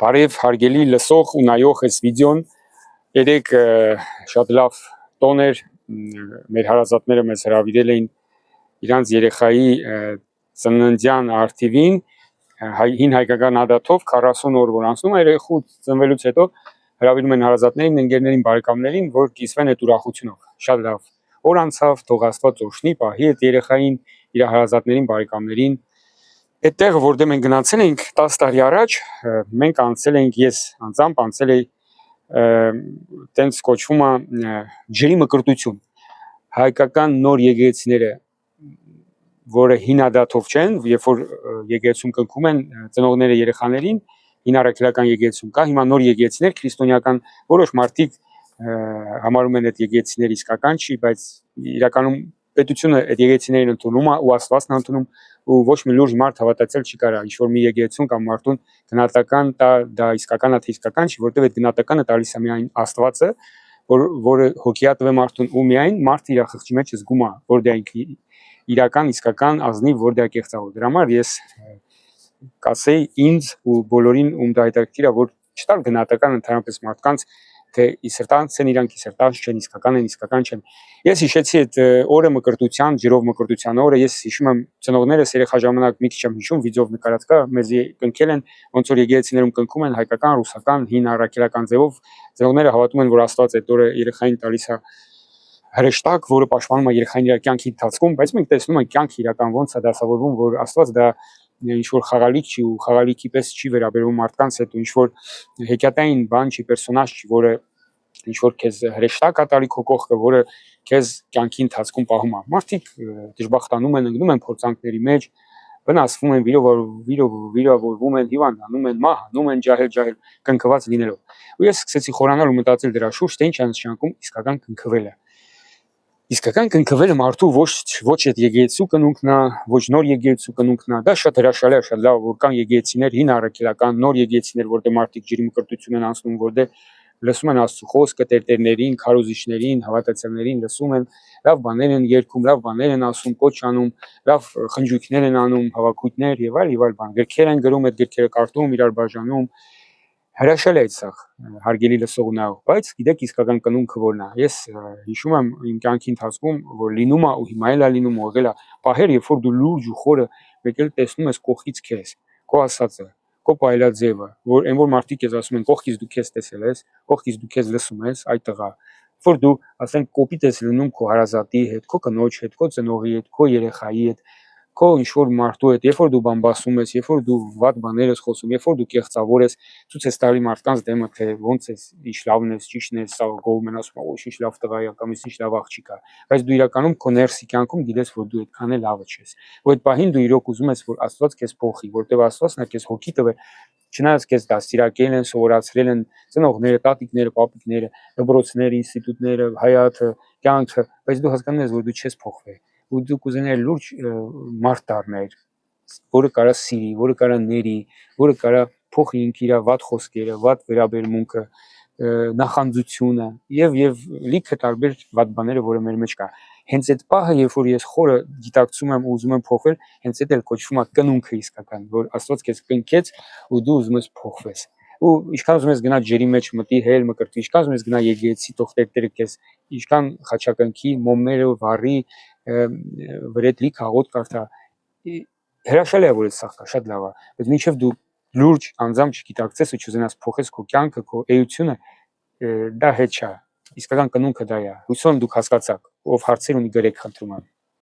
Բարև հարգելի լսող ու նայող այս վիդեոն երեք շատ լավ տոներ մեր հարազատները մեզ հրավիրել էին իրանց երեխայի ծննդյան արդիվին հին հայկական ադաթով 40 օր որ անցնում է երեխու ծնվելուց հետո հրավիրում են հարազատներին, ընկերներին, բարեկամներին, որ կիսվեն այդ ուրախությունով։ Շատ լավ օր անցավ, թող Աստված օրհնի, պահի այդ երեխային, իր հարազատներին, բարեկամներին։ Այդտեղ որտեղ մենք գնացել ենք 10 տարի առաջ, մենք անցել ենք, ես անձամբ անցել էի տենց կոչվում է ջրի մկրտություն։ Հայկական նոր եկեղեցիները, որը հին ադաթով չեն, երբ որ եկեղեցում կնքում են ծնողները երեխաներին, հին առաքելական եկեղեցում կա, հիմա նոր եկեղեցիներ, քրիստոնեական որոշ մարդիկ համարում են այդ եկեղեցիները իսկական չի, բայց իրականում պետությունը այդ եկեղեցիներին ընդունում է ու Աստվածն է ընդունում ու ոչ մի լուրջ մարդ հավատացել չի կարա, ինչ որ մի եկեղեցուն կամ մարդուն գնահատական դա իսկական է թե իսկական չի, որտեղ այդ գնահատականը տալիս է միայն Աստվածը, որը հոգիատվ է մարդուն ու միայն մարդը իր խղճի մեջ զգում է, որ դա ինքը իրական, իսկական, ազնիվ, որ դա կեղծավոր։ Դրա համար ես կասեի ինձ ու բոլորին ում դա հետաքրքիր է, որ չտալ գնահատական ընդհանրապես մարդկանց թե իսրտանց են իրանք, իսրտանց չեն, իսկական են, իսկական չեն։ Ես հիշեցի այդ օրը մկրտության, ջրով մկրտության օրը, ես հիշում եմ ծնողներս երեխա ժամանակ մի քիչ եմ հիշում, վիդեոով նկարած կա, մեզ կնքել են, ոնց որ եկեղեցիներում կնքում են հայկական, ռուսական, հին առաքելական ձևով, ծնողները հավատում են, որ Աստված այդ օրը երեխային տալիս է հրեշտակ, որը պաշտպանում է երեխային իր կյանքի ընթացքում, բայց մենք տեսնում ենք կյանքը իրական ոնց է դասավորվում, որ Աստված դա ինչ որ խաղալիք չի ու խաղալիքի պես չի վերաբերվում մարդկանց հետ ու ինչ որ հեքիաթային բան չի, պերսոնաժ չի, որը ինչ որ քեզ հրեշտակ է տալի քո կողքը, որը քեզ կյանքի ընթացքում պահում է։ Մարդիկ դժբախտանում են, ընկնում են փորձանքների մեջ, վնասվում են, վիրավորվում են, հիվանդանում են, մահանում են ջահել կնքված լինելով։ Ու ես սկսեցի խորանալ ու մտածել դրա շուրջ, թե ինչ է նշանակում իսկական կնքվելը։ Իսկական կնքվելը մարդու ոչ այդ եկեղեցու կնունքն է, ոչ նոր եկեղեցու կնունքն է, դա շատ հրաշալի է, շատ լավ, որ կան եկեղեցիներ, հին առաքելական, նոր եկեղեցիներ, որտեղ մարդիկ ջրի մկրտություն են անցնում, որտեղ լսում են Աստծո խոսքը, տերտերներին, քարոզիչներին, հավատացյալներին լսում են, լավ բաներ են երգում, լավ բաներ են ասում, կոչ անում, լավ խնջույքներ են անում, հավաքույթներ եւ այլ բան։ Գրքեր են գրում, այդ գրքերը կարդում, իրար բաժանում։ Հրաշալի է սա, հարգելի լսողնայով, բայց գիտեք իսկական կնունքը որն է։ Ես հիշում եմ իմ կյանքի ընթացքում, որ լինում է ու հիմա էլ է լինում, ողել է պահեր, երբ որ դու լուրջ ու խորը մեկ էլ տեսնում ես կողքից քեզ, քո ասածը, քո պայլաձևը, որ այն որ մարդիկ ես ասում են կողքից դու քեզ տեսել ես, կողքից դու քեզ լսում ես, այդ տղա, որ դու ասենք կոպիտ ես լինում քո հարազատի հետ, քո կնոջ հետ, քո ծնողի հետ, քո երեխայի հետ, քո ինչ որ մարդու հետ, երբ որ դու բամբասում ես, երբ որ դու վատ բաներ ես խոսում, երբ որ դու կեղծավոր ես, ցույց ես տալի մարդկանց դեմը, թե ոնց ես, ինչ լավն ես, ճիշտն ես, սա գովում են ասում, օ, ինչ լավ տղա է կամ ինչ լավ աղջիկ է, բայց դու իրականում քո ներսի կյանքում գիտես, որ դու այդքան էլ լավը չես։ Ու այդ պահին դու իրոք ուզում ես, որ Աստված քեզ փոխի, որտեղ Աստվածն է քեզ հոգի տվել, չնայած քեզ դաստիարակել են, սովորացրել են ծնողները, տատիկները, պապիկները, դպրոցները, ինստիտուտները, հայաթը, կյանքը, բայց դու հասկանում ես, որ դու չես փոխվել ու դու կուզենայի լուրջ մարդ դառնալ, որը կարա սիրի, որը կարա ների, որը կարա փոխի ինքը իր վատ խոսքերը, վատ վերաբերմունքը, նախանձությունը եւ լիքը տարբեր վատ բաները, որը մեր մեջ կա։ Հենց այդ պահը, երբ որ ես խորը գիտակցում եմ ու ուզում եմ փոխվել, հենց այդ էլ կոչվում է կնունքը իսկական, որ Աստված քեզ կնքեց ու դու ուզում ես փոխվես։ Ու ինչքան ուզում ես գնա ջրի մեջ մտի, հել մկրտի, ինչքան ուզում ես գնա եկեղեցի, թող տերտերը քեզ, ինչքան խաչակնքի, մոմները վառի, վրեդ լիք հաղոտ կարդա, հրաշալի է որ այդ սա կա, շատ լավ է, բայց մինչև դու լուրջ անձամբ չգիտակցես ու չուզենաս փոխես քո կյանքը, քո էությունը, դա հետ չէ, իսկական կնունքը դա է։ Հուսով եմ դուք հասկացաք, ով հարցեր ունի գրեք, խնդրում եմ։